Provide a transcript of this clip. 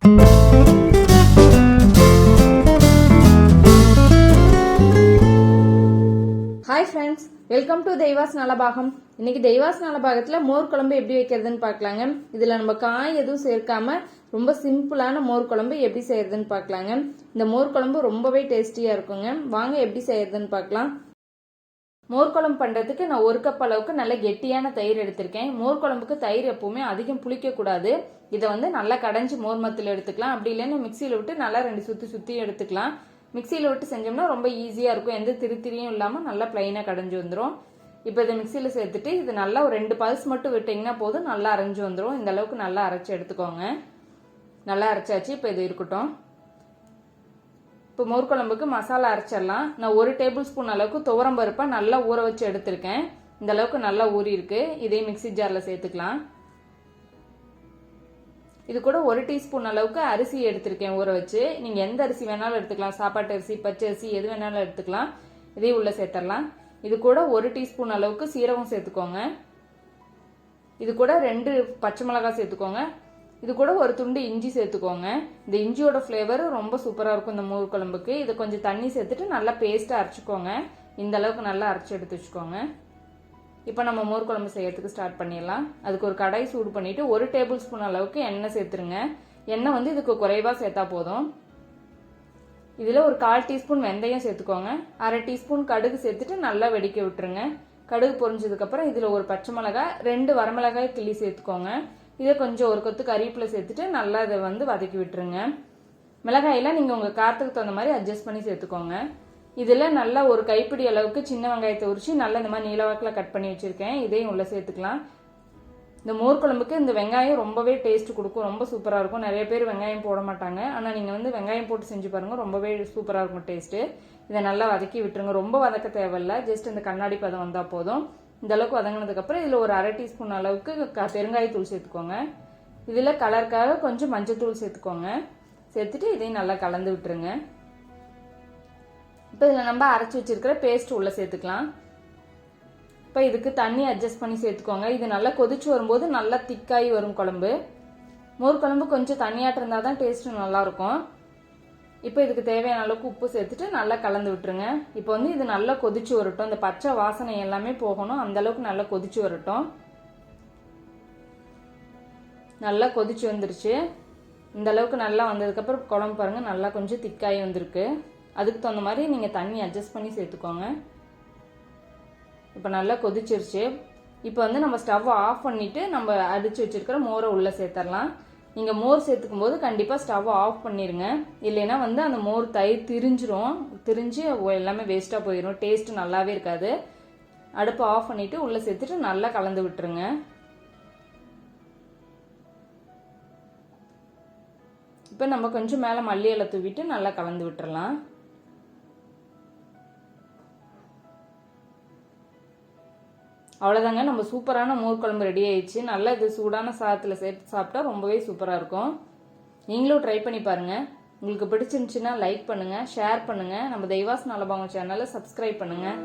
Hi friends, welcome to தெய்வாஸ் Nalabagam. இன்னைக்கு தெய்வாஸ் நலபாகத்தில் மோர் குழம்பு எப்படி வைக்கிறதுன்னு பார்க்கலாங்க. இதில் நம்ம காய் எதுவும் சேர்க்காம ரொம்ப சிம்பிளான மோர் குழம்பு எப்படி செய்யறதுன்னு பார்க்கலாங்க. இந்த மோர் குழம்பு ரொம்பவே டேஸ்டியாக இருக்குங்க. வாங்க எப்படி செய்யறதுன்னு பார்க்கலாம். மோர் குழம்பு பண்ணுறதுக்கு நான் 1 கப் அளவுக்கு நல்ல கெட்டியான தயிர் எடுத்திருக்கேன். மோர் குழம்புக்கு தயிர் எப்பவுமே அதிகம் புளிக்கக்கூடாது. இதை நல்லா கடைஞ்சி மோர் மத்தில் எடுத்துக்கலாம். அப்படி இல்லைன்னா மிக்சியில் விட்டு நல்லா 2 சுற்றி எடுத்துக்கலாம். மிக்சியில் விட்டு செஞ்சோம்னா ரொம்ப ஈஸியாக இருக்கும். எந்த திரியும் இல்லாமல் நல்லா பிளைனாக கடைஞ்சி வந்துடும். இப்போ இதை மிக்சியில் சேர்த்துட்டு இது நல்லா ஒரு 2 பல்ஸ் மட்டும் விட்டிங்கன்னா போதும், நல்லா அரைஞ்சி வந்துடும். இந்த அளவுக்கு நல்லா அரைச்சி எடுத்துக்கோங்க. நல்லா அரைச்சாச்சு. இப்போ இது இருக்கட்டும். இப்போ மோர் குழம்புக்கு மசாலா அரைச்சிடலாம். நான் 1 டேபிள் ஸ்பூன் அளவுக்கு துவரம் பருப்பை நல்லா ஊற வச்சு எடுத்திருக்கேன். இந்த அளவுக்கு நல்லா ஊறி இருக்கு. இதே மிக்சி ஜாரில் சேர்த்துக்கலாம். இது கூட 1 டீஸ்பூன் அளவுக்கு அரிசி எடுத்திருக்கேன் ஊற வச்சு. நீங்க எந்த அரிசி வேணாலும் எடுத்துக்கலாம். சாப்பாட்டு அரிசி, பச்சை அரிசி எது வேணாலும் எடுத்துக்கலாம். இதையும் உள்ள சேர்த்துடலாம். இது கூட 1 டீஸ்பூன் அளவுக்கு சீரகம் சேர்த்துக்கோங்க. இது கூட 2 பச்சை மிளகாய் சேர்த்துக்கோங்க. இது கூட ஒரு துண்டு இஞ்சி சேர்த்துக்கோங்க. இந்த இஞ்சியோட ஃப்ளேவர் ரொம்ப சூப்பராக இருக்கும் இந்த மோர் குழம்புக்கு. இதை கொஞ்சம் தண்ணி சேர்த்துட்டு நல்லா பேஸ்ட்டாக அரைச்சிக்கோங்க. இந்த அளவுக்கு நல்லா அரைச்சி எடுத்து வச்சுக்கோங்க. இப்போ நம்ம மோர் குழம்பு செய்யறதுக்கு ஸ்டார்ட் பண்ணிடலாம். அதுக்கு ஒரு கடாய் சூடு பண்ணிட்டு 1 டேபிள் ஸ்பூன் அளவுக்கு எண்ணெய் சேர்த்துருங்க. எண்ணெய் இதுக்கு குறைவாக சேர்த்தா போதும். இதில் ஒரு 1/4 டீஸ்பூன் வெந்தயம் சேர்த்துக்கோங்க. 1/2 டீஸ்பூன் கடுகு சேர்த்துட்டு நல்லா வெடிக்க விட்டுருங்க. கடுகு பொரிஞ்சதுக்கப்புறம் இதில் ஒரு பச்சை மிளகாய், 2 வரமிளகாய் கிள்ளி சேர்த்துக்கோங்க. இதை கொஞ்சம் ஒரு கொத்து கறிவேப்பிலை சேர்த்துட்டு நல்லா இதை வதக்கி விட்டுருங்க. மிளகாயெல்லாம் நீங்கள் உங்கள் காரத்துக்கு தகுந்த மாதிரி அட்ஜஸ்ட் பண்ணி சேர்த்துக்கோங்க. இதில் நல்லா ஒரு கைப்பிடி அளவுக்கு சின்ன வெங்காயத்தை உரிச்சு நல்லா இந்த மாதிரி நீளவாக்கில் கட் பண்ணி வச்சுருக்கேன். இதையும் உள்ளே சேர்த்துக்கலாம். இந்த மோர் குழம்புக்கு இந்த வெங்காயம் ரொம்பவே டேஸ்ட் கொடுக்கும். ரொம்ப சூப்பராக இருக்கும். நிறைய பேர் வெங்காயம் போட மாட்டாங்க. ஆனால் நீங்கள் வெங்காயம் போட்டு செஞ்சு பாருங்கள். ரொம்பவே சூப்பராக இருக்கும் டேஸ்ட்டு. இதை நல்லா வதக்கி விட்டுருங்க. ரொம்ப வதக்க தேவையில்லை. ஜஸ்ட் இந்த கண்ணாடி பதம் வந்தால் போதும். இந்த அளவுக்கு வதங்கினதுக்கப்புறம் இதில் ஒரு 1/2 டீஸ்பூன் அளவுக்கு பெருங்காயத்தூள் சேர்த்துக்கோங்க. இதில் கலருக்காக கொஞ்சம் மஞ்சத்தூள் சேர்த்துக்கோங்க. சேர்த்துட்டு இதையும் நல்லா கலந்து விட்டுருங்க. இப்போ இதில் நம்ம அரைச்சி வச்சிருக்கிற பேஸ்ட் உள்ளே சேர்த்துக்கலாம். இப்போ இதுக்கு தண்ணி அட்ஜஸ்ட் பண்ணி சேர்த்துக்கோங்க. இது நல்லா கொதிச்சு வரும்போது நல்லா திக்காகி வரும் குழம்பு. மோர் குழம்பு கொஞ்சம் தண்ணியாட்டம் இருந்தால் தான் டேஸ்ட்டு நல்லாயிருக்கும். இப்போ இதுக்கு தேவையான அளவுக்கு உப்பு சேர்த்துட்டு நல்லா கலந்து விட்டுருங்க. இப்போ இது நல்லா கொதிச்சு வரட்டும். இந்த பச்சை வாசனை எல்லாமே போகணும். அந்த அளவுக்கு நல்லா கொதிச்சு வரட்டும். நல்லா கொதிச்சு வந்துருச்சு. இந்த அளவுக்கு நல்லா வந்ததுக்கப்புறம் குழம்பு பாருங்கள் நல்லா கொஞ்சம் திக்காகி வந்திருக்கு. அதுக்கு தகுந்த மாதிரி நீங்கள் தண்ணி அட்ஜஸ்ட் பண்ணி சேர்த்துக்கோங்க. இப்போ நல்லா கொதிச்சிருச்சு. இப்போ நம்ம ஸ்டவ் ஆஃப் பண்ணிவிட்டு நம்ம அடித்து வச்சுருக்கிற மோரை உள்ளே சேர்த்துடலாம். நீங்கள் மோர் சேர்த்துக்கும் போது கண்டிப்பாக ஸ்டவ் ஆஃப் பண்ணிடுங்க. இல்லைன்னா அந்த மோர் தயிர் திரிஞ்சு எல்லாமே வேஸ்ட்டாக போயிடும். டேஸ்ட்டு நல்லாவே இருக்காது. அடுப்பை ஆஃப் பண்ணிவிட்டு உள்ளே சேர்த்துட்டு நல்லா கலந்து விட்டுருங்க. இப்போ நம்ம கொஞ்சம் மேலே மல்லி இலை தூவிட்டு நல்லா கலந்து விட்டுறலாம். அவ்வளோதாங்க, நம்ம சூப்பரான மோர் குழம்பு ரெடி ஆயிடுச்சு. நல்லா இது சூடான சாதத்தில் சேர்த்து சாப்பிட்டா ரொம்பவே சூப்பராக இருக்கும். நீங்களும் ட்ரை பண்ணி பாருங்கள். உங்களுக்கு பிடிச்சிருந்துச்சுன்னா லைக் பண்ணுங்கள், ஷேர் பண்ணுங்கள். நம்ம தெய்வாஸ் நலபாகம் சேனலை சப்ஸ்கிரைப் பண்ணுங்கள்.